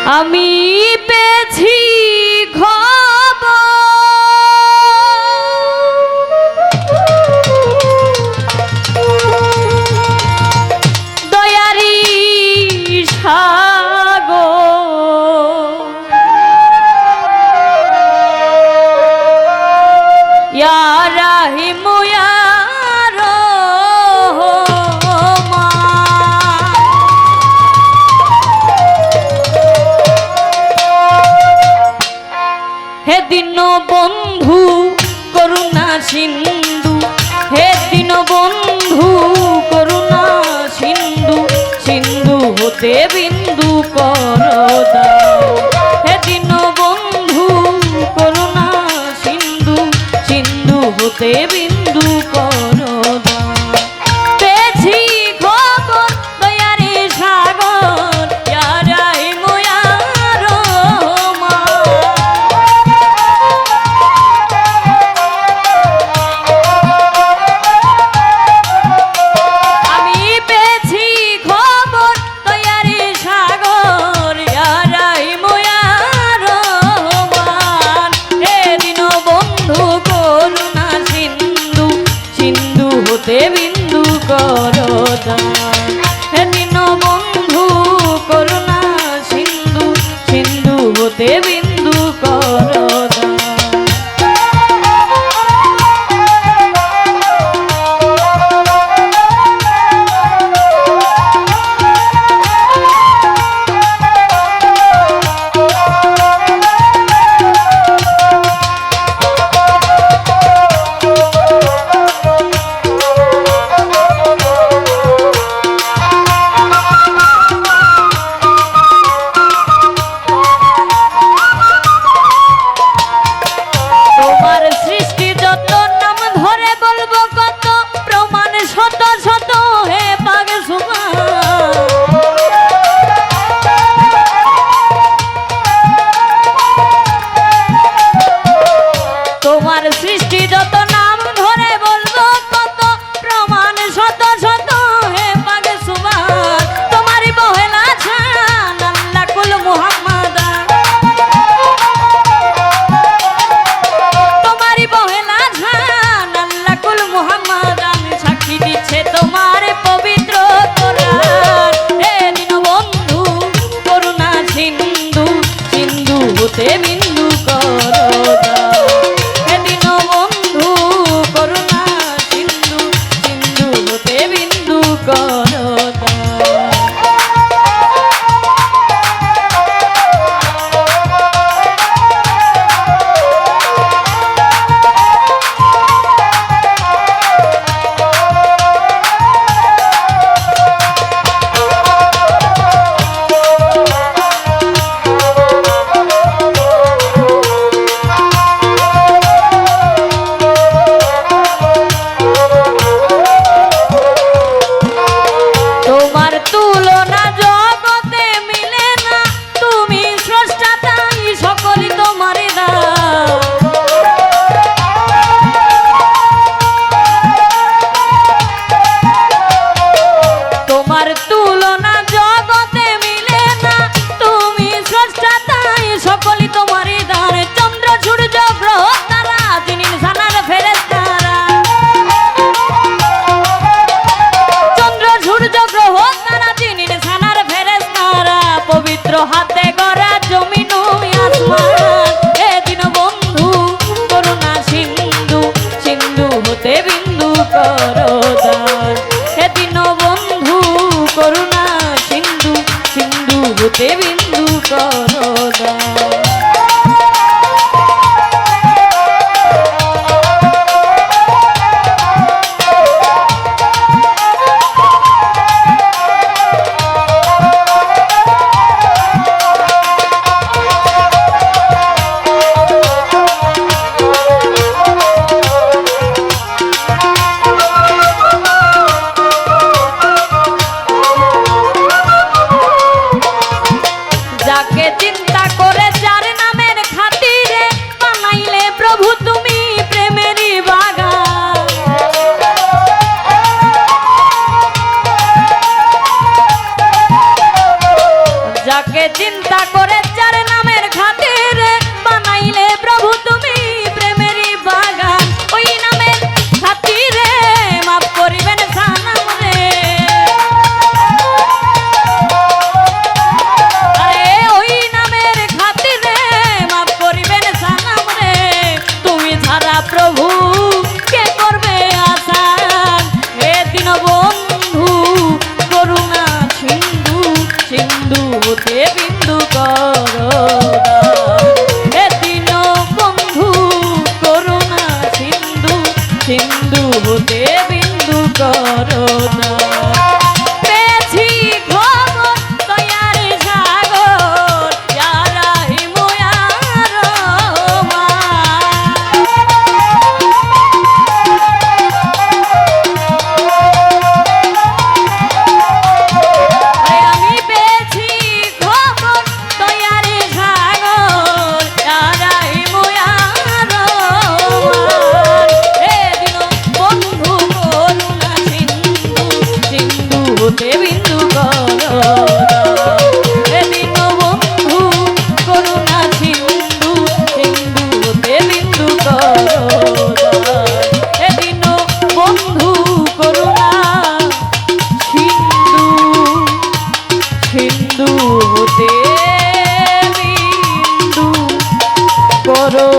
আমি পেয়েছি খবর দয়ারি সাগর ইয়া রাহিম ইয়া বন্ধু করুণা সিন্ধু হে দীন বন্ধু করুণা সিন্ধু সিন্ধু হতে বিন্দু কর দাও হে দীন বন্ধু করুণা সিন্ধু সিন্ধু হতে বিন্দু কর দাও পেয়েছি খবর দয়ারি সাগর ইয়া রাহিম ইয়া বিন্দু করদান হে দীন বন্ধু করুণা সিন্ধু সিন্ধু হতে বিন্দু করদান তোমার সৃষ্টি যত নাম ধরে বলবো কত প্রমাণ শত শত হে পাগে সুবহান তোমারই বহেলা ছান আল্লাহ কুল মুহাম্মদ তোমারই বহেলা ছান আল্লাহ কুল মুহাম্মদ আমি সাক্ষী দিচ্ছে তোমার পবিত্র কোরআন হে দীন বন্ধু করুণা সিন্ধু সিন্ধু হতে বিন্দু করো হাতে গড়া জমিন আসমান হে দীন বন্ধু করুণা সিন্ধু সিন্ধু হতে বিন্দু করদান হে দীন বন্ধু করুণা সিন্ধু সিন্ধু হতে বিন্দু করদান চিন্তা করে যার নামের খাতিরে বানাইলে প্রভু তুমি প্রেমেরই বাগান যাকে তাকে চিন্তা করে যার নামের খাতিরে বানাইলে প্রভু তুমি প্রেমেরই বাগান, ওই নামের খাতিরে মাফ করিবেন সালাম রে। আরে ওই নামের খাতিরে মাফ করিবেন সালাম রে। তুমি ছাড়া প্রভু কে করবে আসান, হে দীনবন্ধু করুণা সিন্ধু, সিন্ধু হতে বিন্দু করো দান। হে দীনবন্ধু করুণা সিন্ধু, সিন্ধু হতে বিন্দু করো দান। পেয়েছি খবর দয়ার সাগর, ইয়া রাহিম ইয়া রহমান। আমি পেয়েছি খবর দয়ার সাগর, ইয়া রাহিম ইয়া রহমান। হে দীনবন্ধু করুণা সিন্ধু, সিন্ধু হতে বিন্দু করো দান। হে দীনবন্ধু করুণা সিন্ধু, সিন্ধু হতে বিন্দু করো দান। হে দীনবন্ধু করুণা সিন্ধু, সিন্ধু হতে বিন্দু করো।